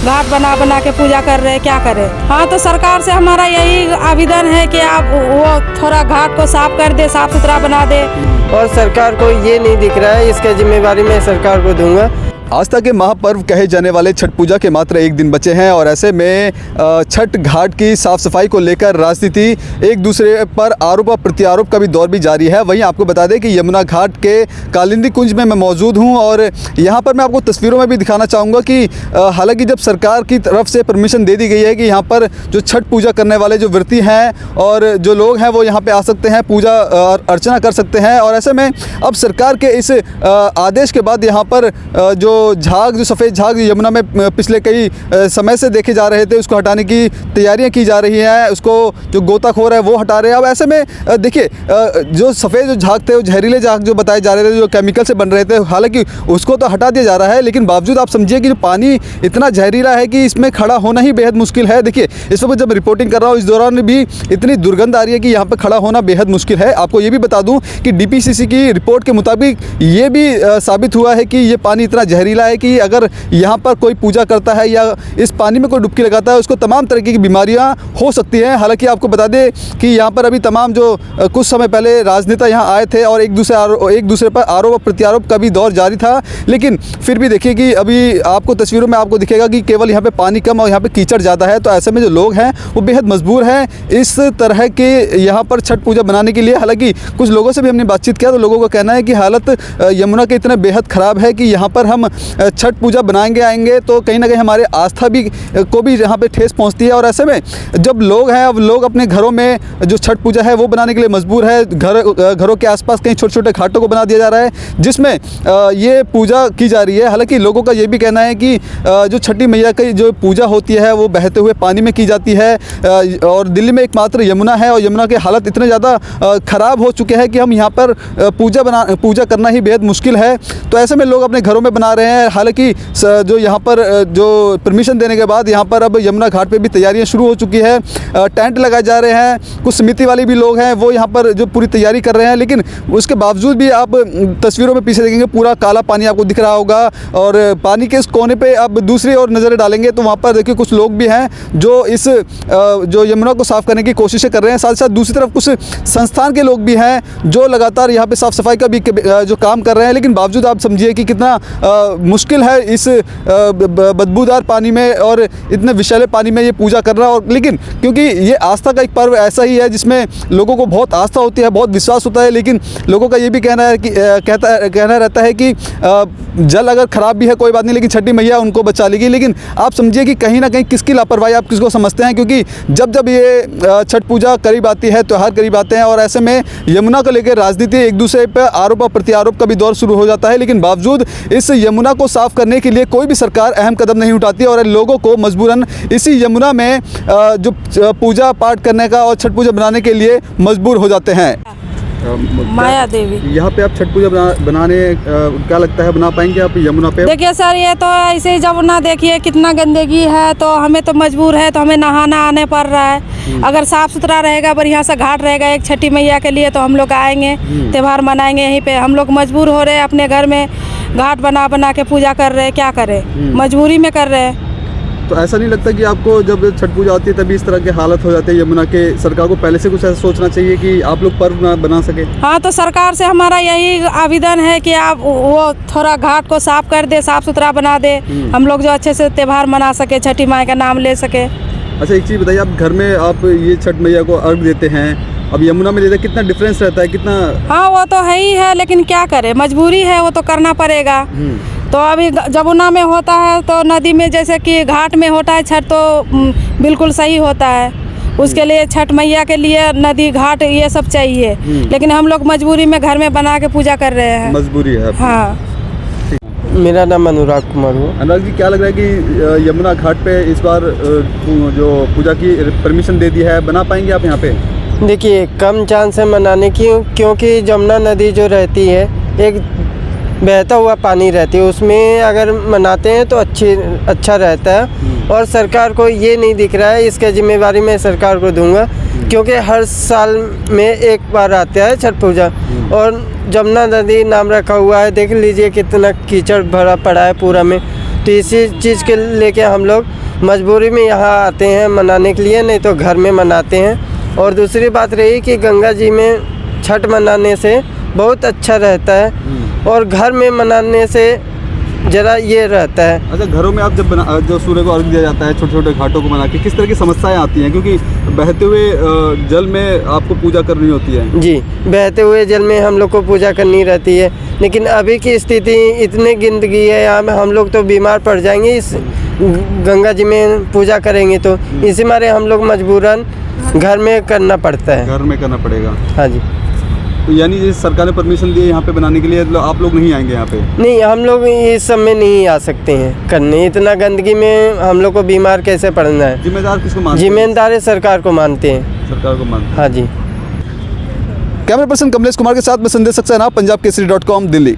घाट बना बना के पूजा कर रहे हैं, क्या करें। हाँ, तो सरकार से हमारा यही आवेदन है कि आप वो थोड़ा घाट को साफ कर दे, साफ सुथरा बना दे। और सरकार को ये नहीं दिख रहा है, इसका जिम्मेवारी मैं सरकार को दूंगा। आस्था के महापर्व कहे जाने वाले छठ पूजा के मात्र एक दिन बचे हैं और ऐसे में छठ घाट की साफ सफाई को लेकर राजनीति एक दूसरे पर आरोप और प्रत्यारोप का भी दौर भी जारी है। वहीं आपको बता दें कि यमुना घाट के कालिंदी कुंज में मैं मौजूद हूं और यहां पर मैं आपको तस्वीरों में भी दिखाना चाहूँगा कि हालांकि जब सरकार की तरफ से परमिशन दे दी गई है कि यहाँ पर जो छठ पूजा करने वाले जो व्रती हैं और जो लोग हैं वो यहाँ पर आ सकते हैं, पूजा अर्चना कर सकते हैं। और ऐसे में अब सरकार के इस आदेश के बाद यहाँ पर जो झाग, जो सफ़ेद झाग यमुना में पिछले कई समय से देखे जा रहे थे, उसको हटाने की तैयारियां की जा रही हैं। उसको जो गोताखोर है वो हटा रहे हैं। अब ऐसे में देखिए, जो सफ़ेद जो झाग थे, वो जहरीले झाग जो बताए जा रहे थे, जो केमिकल से बन रहे थे, हालांकि उसको तो हटा दिया जा रहा है, लेकिन बावजूद आप समझिए कि जो पानी इतना जहरीला है कि इसमें खड़ा होना ही बेहद मुश्किल है। देखिए, इस वक्त जब रिपोर्टिंग कर रहा हूँ, इस दौरान भी इतनी दुर्गंध आ रही है कि यहाँ पर खड़ा होना बेहद मुश्किल है। आपको ये भी बता दूँ कि DPCC की रिपोर्ट के मुताबिक ये भी साबित हुआ है कि ये पानी इतना जहरीला है कि अगर यहाँ पर कोई पूजा करता है या इस पानी में कोई डुबकी लगाता है, उसको तमाम तरह की बीमारियाँ हो सकती हैं। हालांकि आपको बता दें कि यहाँ पर अभी तमाम जो कुछ समय पहले राजनेता यहाँ आए थे और एक दूसरे पर आरोप और प्रत्यारोप का भी दौर जारी था, लेकिन फिर भी देखिए कि अभी आपको तस्वीरों में आपको दिखेगा कि केवल यहाँ पे पानी कम और यहाँ पे कीचड़ ज़्यादा है। तो ऐसे में जो लोग हैं वो बेहद मजबूर हैं इस तरह के यहाँ पर छठ पूजा बनाने के लिए। हालांकि कुछ लोगों से भी हमने बातचीत किया तो लोगों का कहना है कि हालत यमुना के इतने बेहद ख़राब है कि यहाँ पर हम छठ पूजा बनाएंगे आएंगे तो कहीं ना कहीं हमारे आस्था भी को भी यहाँ पे ठेस पहुँचती है। और ऐसे में जब लोग हैं, अब लोग अपने घरों में जो छठ पूजा है वो बनाने के लिए मजबूर है। घरों के आसपास कहीं छोटे छोटे घाटों को बना दिया जा रहा है जिसमें ये पूजा की जा रही है। हालांकि लोगों का ये भी कहना है कि जो छठी मैया की जो पूजा होती है वो बहते हुए पानी में की जाती है और दिल्ली में एकमात्र यमुना है और यमुना के हालत इतने ज़्यादा ख़राब हो चुके हैं कि हम यहाँ पर पूजा करना ही बेहद मुश्किल है। तो ऐसे में लोग अपने घरों में बना रहे हैं। हालांकि जो यहाँ पर जो परमिशन देने के बाद यहाँ पर अब यमुना घाट पे भी तैयारियां शुरू हो चुकी है। टेंट लगाए जा रहे हैं, कुछ समिति वाले भी लोग हैं वो यहाँ पर जो पूरी तैयारी कर रहे हैं, लेकिन उसके बावजूद भी आप तस्वीरों में पीछे देखेंगे पूरा काला पानी आपको दिख रहा होगा। और पानी के इस कोने पे अब दूसरी ओर नज़रें डालेंगे तो वहाँ पर देखिए कुछ लोग भी हैं जो इस जो यमुना को साफ़ करने की कोशिशें कर रहे हैं। साथ साथ दूसरी तरफ कुछ संस्थान के लोग भी हैं जो लगातार यहाँ पर साफ़ सफाई का भी जो काम कर रहे हैं, लेकिन बावजूद आप समझिए कि कितना मुश्किल है इस बदबूदार पानी में और इतने विषैले पानी में ये पूजा करना। और लेकिन क्योंकि ये आस्था का एक पर्व ऐसा ही है जिसमें लोगों को बहुत आस्था होती है, बहुत विश्वास होता है, लेकिन लोगों का ये भी कहना है कि कहना रहता है कि जल अगर ख़राब भी है कोई बात नहीं, लेकिन छठी मैया उनको बचा लेगी। लेकिन आप समझिए कि कहीं ना कहीं किसकी लापरवाही आप किसको समझते हैं, क्योंकि जब ये छठ पूजा करीब आती है, त्यौहार करीब आते हैं और ऐसे में यमुना को लेकर राजनीति एक दूसरे पर आरोप और प्रत्यारोप का भी दौर शुरू हो जाता है। लेकिन बावजूद इस यमुना को साफ़ करने के लिए कोई भी सरकार अहम कदम नहीं उठाती और लोगों को मजबूरन इसी यमुना में जो पूजा पाठ करने का और छठ पूजा बनाने के लिए मजबूर हो जाते हैं। माया देवी, यहाँ पे आप छठ पूजा बनाने क्या लगता है बना पाएंगे आप यमुना पे? देखिए सर, ये तो ऐसे ही यमुना देखिए कितना गंदगी है, तो हमें तो मजबूर है, तो हमें नहाना आने पड़ रहा है। अगर साफ सुथरा रहेगा, बढ़िया सा घाट रहेगा एक छठी मैया के लिए, तो हम लोग आएंगे, त्यौहार मनाएंगे यहीं पे। हम लोग मजबूर हो रहे हैं, अपने घर में घाट बना बना के पूजा कर रहे हैं, क्या करें, मजबूरी में कर रहे हैं। तो ऐसा नहीं लगता कि आपको जब छठ पूजा होती है तभी इस तरह के हालत हो जाते हैं यमुना के? सरकार को पहले से कुछ ऐसा सोचना चाहिए कि आप लोग पर्व बना सके। हाँ, तो सरकार से हमारा यही आवेदन है कि आप वो थोड़ा घाट को साफ कर दे, साफ सुथरा बना दे, हम लोग जो अच्छे से त्यौहार मना सके, छठी माई का नाम ले सके। अच्छा, एक चीज़ बताइए, आप घर में आप ये छठ मैया को अर्घ देते हैं, अब यमुना में देते कितना डिफरेंस रहता है, कितना? हाँ, वो तो है ही है, लेकिन क्या करें, मजबूरी है, वो तो करना पड़ेगा। तो अभी यमुना में होता है तो नदी में जैसे कि घाट में होता है छठ, तो बिल्कुल सही होता है। उसके लिए छठ मैया के लिए नदी घाट ये सब चाहिए, लेकिन हम लोग मजबूरी में घर में बना के पूजा कर रहे हैं। मजबूरी है। हाँ, मेरा नाम अनुराग कुमार हुआ। अनुराग जी, क्या लग रहा है कि यमुना घाट पे इस बार जो पूजा की परमिशन दे दी है, बना पाएंगे आप यहाँ पे? देखिए, कम चांस है मनाने की, क्योंकि यमुना नदी जो रहती है एक बहता हुआ पानी रहती है, उसमें अगर मनाते हैं तो अच्छा रहता है। और सरकार को ये नहीं दिख रहा है, इसका जिम्मेवारी मैं सरकार को दूंगा, क्योंकि हर साल में एक बार आता है छठ पूजा और यमुना नदी नाम रखा हुआ है। देख लीजिए कितना कीचड़ भरा पड़ा है पूरा में, तो इसी चीज़ के लेके हम लोग मजबूरी में यहाँ आते हैं मनाने के लिए, नहीं तो घर में मनाते हैं। और दूसरी बात रही कि गंगा जी में छठ मनाने से बहुत अच्छा रहता है, और घर में मनाने से ज़रा ये रहता है। अच्छा, घरों में आप जब सूर्य को अर्घ दिया जाता है छोटे छोटे घाटों को बना के, किस तरह की समस्याएं आती हैं? क्योंकि बहते हुए जल में आपको पूजा करनी होती है। जी, बहते हुए जल में हम लोग को पूजा करनी रहती है, लेकिन अभी की स्थिति इतनी गंदगी है यहाँ में, हम लोग तो बीमार पड़ जाएंगे इस गंगा जी में पूजा करेंगे तो। इसी मारे हम लोग मजबूरन घर में करना पड़ता है। घर में करना पड़ेगा। हाँ जी। तो यानी जैसे सरकार ने परमिशन दी है यहाँ पे बनाने के लिए, तो आप लोग नहीं आएंगे यहाँ पे? नहीं, हम लोग इस सब में नहीं आ सकते हैं करने, इतना गंदगी में हम लोग को बीमार कैसे पड़ना है। जिम्मेदार किसको मानते हैं? जिम्मेदार सरकार को मानते हैं। सरकार को मानते हैं। हाँ जी। कैमरा पर्सन कमलेश कुमार के साथ मैं संदेश सक्सेना, पंजाब केसरी.com, दिल्ली।